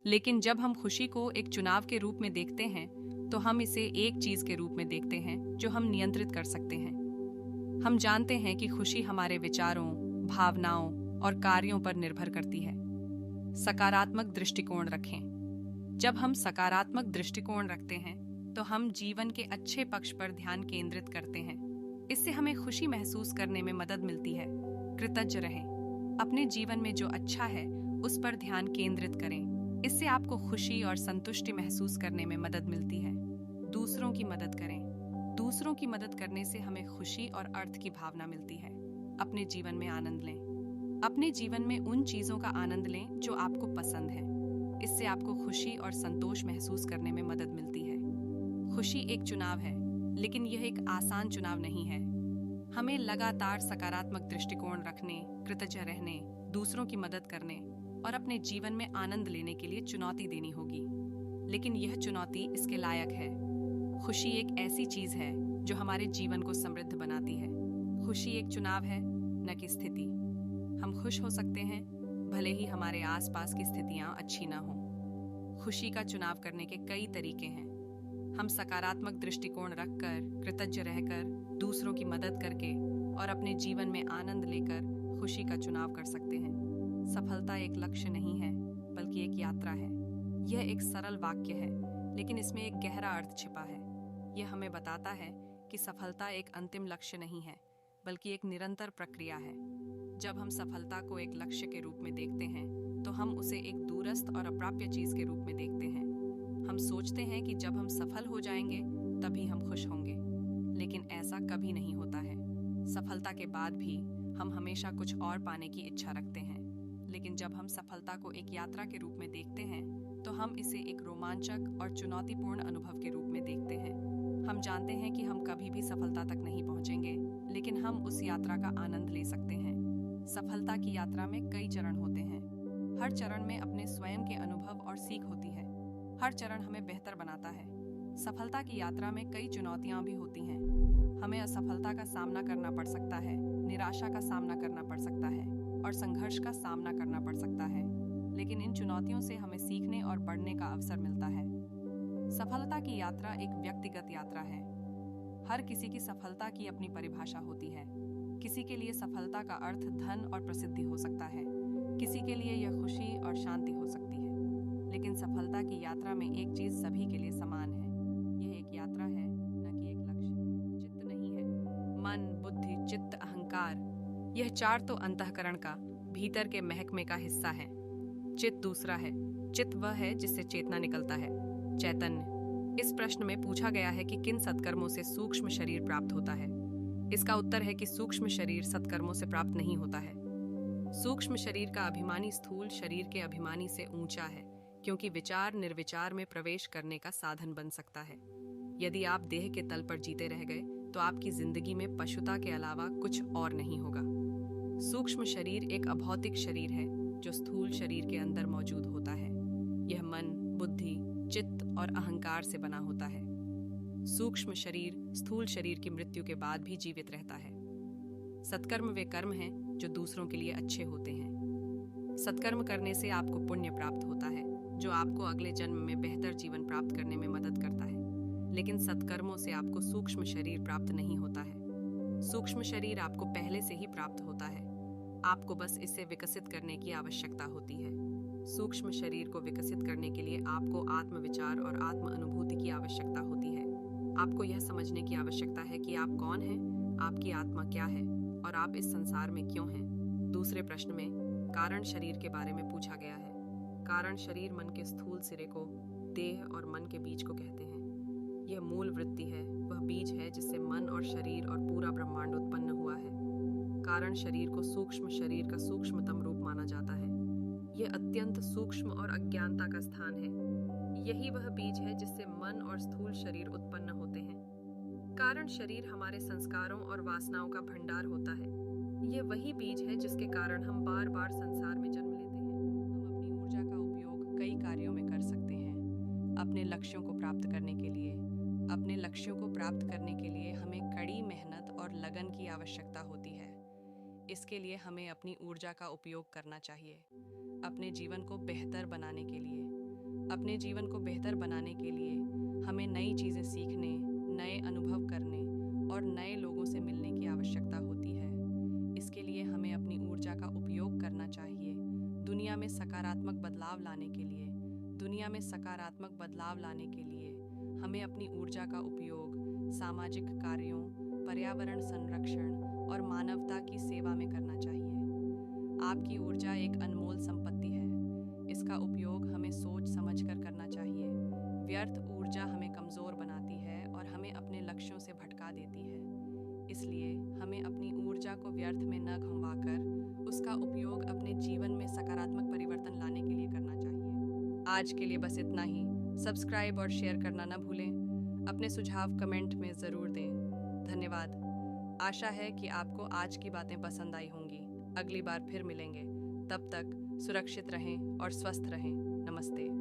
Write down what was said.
लेकिन जब हम खुशी को एक चुनाव के रूप में देखते हैं तो हम इसे एक चीज के रूप में देखते हैं जो हम नियंत्रित कर सकते हैं। हम जानते हैं कि खुशी हमारे विचारों, भावनाओं और कार्यों पर निर्भर करती है। सकारात्मक दृष्टिकोण रखें। जब हम सकारात्मक दृष्टिकोण रखते हैं तो हम जीवन के अच्छे पक्ष पर ध्यान केंद्रित करते हैं। इससे हमें खुशी महसूस करने में मदद मिलती है। कृतज्ञ रहें। अपने जीवन में जो अच्छा है उस पर ध्यान केंद्रित करें। इससे आपको खुशी और संतुष्टि महसूस करने में मदद मिलती है। दूसरों की मदद करें। दूसरों की मदद करने से हमें खुशी और अर्थ की भावना मिलती है। अपने जीवन में आनंद लें। अपने जीवन में उन चीजों का आनंद लें जो आपको पसंद है। इससे आपको खुशी और संतोष महसूस करने में मदद मिलती है। खुशी एक चुनाव है, लेकिन यह एक आसान चुनाव नहीं है। हमें लगातार सकारात्मक दृष्टिकोण रखने, कृतज्ञ रहने, दूसरों की मदद करने और अपने जीवन में आनंद लेने के लिए चुनौती देनी होगी। लेकिन यह चुनौती इसके लायक है। खुशी एक ऐसी चीज है जो हमारे जीवन को समृद्ध बनाती है। खुशी एक चुनाव है, न कि स्थिति। हम खुश हो सकते हैं भले ही हमारे आसपास की स्थितियां अच्छी ना हो। खुशी का चुनाव करने के कई तरीके हैं। हम सकारात्मक दृष्टिकोण रखकर, कृतज्ञ रहकर, दूसरों की मदद करके और अपने जीवन में आनंद लेकर खुशी का चुनाव कर सकते हैं। सफलता एक लक्ष्य नहीं है, बल्कि एक यात्रा है। यह एक सरल वाक्य है, लेकिन इसमें एक गहरा अर्थ छिपा है। यह हमें बताता है कि सफलता एक अंतिम लक्ष्य नहीं है, बल्कि एक निरंतर प्रक्रिया है। जब हम सफलता को एक लक्ष्य के रूप में देखते हैं तो हम उसे एक दूरस्थ और अप्राप्य चीज के रूप में देखते हैं। हम सोचते हैं कि जब हम सफल हो जाएंगे तभी हम खुश होंगे, लेकिन ऐसा कभी नहीं होता है। सफलता के बाद भी हम हमेशा कुछ और पाने की इच्छा रखते हैं। लेकिन जब हम सफलता को एक यात्रा के रूप में देखते हैं तो हम इसे एक रोमांचक और चुनौतीपूर्ण अनुभव के रूप में देखते हैं। हम जानते हैं कि हम कभी भी सफलता तक नहीं पहुंचेंगे, लेकिन हम उस यात्रा का आनंद ले सकते हैं। सफलता की यात्रा में कई चरण होते हैं। हर चरण में अपने स्वयं के अनुभव और सीख होती है। हर चरण हमें बेहतर बनाता है। सफलता की यात्रा में कई चुनौतियां भी होती हैं। हमें असफलता का सामना करना पड़ सकता है, निराशा का सामना करना पड़ सकता है और संघर्ष का सामना करना पड़ सकता है। लेकिन इन चुनौतियों से हमें सीखने और बढ़ने का अवसर मिलता है। सफलता की यात्रा एक व्यक्तिगत यात्रा है। हर किसी की सफलता की अपनी परिभाषा होती है। किसी के लिए सफलता का अर्थ धन और प्रसिद्धि हो सकता है, किसी के लिए यह खुशी और शांति हो सकती है। लेकिन सफलता की यात्रा में एक चीज सभी के लिए समान है। यह एक यात्रा है, न कि एक लक्ष्य। चित्त नहीं है। मन, बुद्धि, चित्त, अहंकार, यह चार तो अंतःकरण का, भीतर के महकमे का हिस्सा है। चित्त दूसरा है। चित्त वह है जिससे चेतना निकलता है, चैतन्य। इस प्रश्न में पूछा गया है कि किन सत्कर्मों से सूक्ष्म शरीर प्राप्त होता है। इसका उत्तर है कि सूक्ष्म शरीर सत्कर्मों से प्राप्त नहीं होता है। सूक्ष्म शरीर का अभिमानी स्थूल शरीर के अभिमानी से ऊंचा है, क्योंकि विचार निर्विचार में प्रवेश करने का साधन बन सकता है। यदि आप देह के तल पर जीते रह गए तो आपकी जिंदगी में पशुता के अलावा कुछ और नहीं होगा। सूक्ष्म शरीर एक अभौतिक शरीर है जो स्थूल शरीर के अंदर मौजूद होता है। यह मन, बुद्धि, चित्त और अहंकार से बना होता है। सूक्ष्म शरीर स्थूल शरीर की मृत्यु के बाद भी जीवित रहता है। सत्कर्म वे कर्म हैं जो दूसरों के लिए अच्छे होते हैं। सत्कर्म करने से आपको पुण्य प्राप्त होता है, जो आपको अगले जन्म में बेहतर जीवन प्राप्त करने में मदद करता है। लेकिन सत्कर्मों से आपको सूक्ष्म शरीर प्राप्त नहीं होता है। सूक्ष्म शरीर आपको पहले से ही प्राप्त होता है। आपको बस इसे विकसित करने की आवश्यकता होती है। सूक्ष्म शरीर को विकसित करने के लिए आपको आत्मविचार और आत्म अनुभूति की आवश्यकता होती है। आपको यह समझने की आवश्यकता है कि आप कौन हैं, आपकी आत्मा क्या है और आप इस संसार में क्यों हैं। दूसरे प्रश्न में कारण शरीर के बारे में पूछा गया है। कारण शरीर मन के स्थूल सिरे को देह और मन के बीज को कहते हैं। यह मूल वृत्ति है, वह बीज है जिससे मन और शरीर और पूरा ब्रह्मांड उत्पन्न हुआ है। कारण शरीर को सूक्ष्म शरीर का सूक्ष्मतम रूप माना जाता है। यह अत्यंत सूक्ष्म और अज्ञानता का स्थान है। यही वह बीज है जिससे मन और स्थूल शरीर उत्पन्न होते हैं। कारण शरीर हमारे संस्कारों और वासनाओं का भंडार होता है। यह वही बीज है जिसके कारण हम बार बार संसार में जन्म लेते हैं। हम अपनी ऊर्जा का उपयोग कई कार्यों में कर सकते हैं। अपने लक्ष्यों को प्राप्त करने के लिए हमें कड़ी मेहनत और लगन की आवश्यकता होती है। इसके लिए हमें अपनी ऊर्जा का उपयोग करना चाहिए। अपने जीवन को बेहतर बनाने के लिए अपने जीवन को बेहतर बनाने के लिए हमें नई चीज़ें सीखने, नए अनुभव करने और नए लोगों से मिलने की आवश्यकता होती है। इसके लिए हमें अपनी ऊर्जा का उपयोग करना चाहिए। दुनिया में सकारात्मक बदलाव लाने के लिए हमें अपनी ऊर्जा का उपयोग सामाजिक कार्यों, पर्यावरण संरक्षण और मानवता की सेवा में करना चाहिए। आपकी ऊर्जा एक अनमोल संपत्ति है। इसका उपयोग हमें सोच समझकर करना चाहिए। व्यर्थ ऊर्जा हमें कमज़ोर बनाती है और हमें अपने लक्ष्यों से भटका देती है। इसलिए हमें अपनी ऊर्जा को व्यर्थ में न गंवाकर उसका उपयोग अपने जीवन में सकारात्मक परिवर्तन लाने के लिए करना चाहिए। आज के लिए बस इतना ही। सब्सक्राइब और शेयर करना न भूलें। अपने सुझाव कमेंट में ज़रूर दें। धन्यवाद। आशा है कि आपको आज की बातें पसंद आई होंगी। अगली बार फिर मिलेंगे। तब तक सुरक्षित रहें और स्वस्थ रहें। नमस्ते।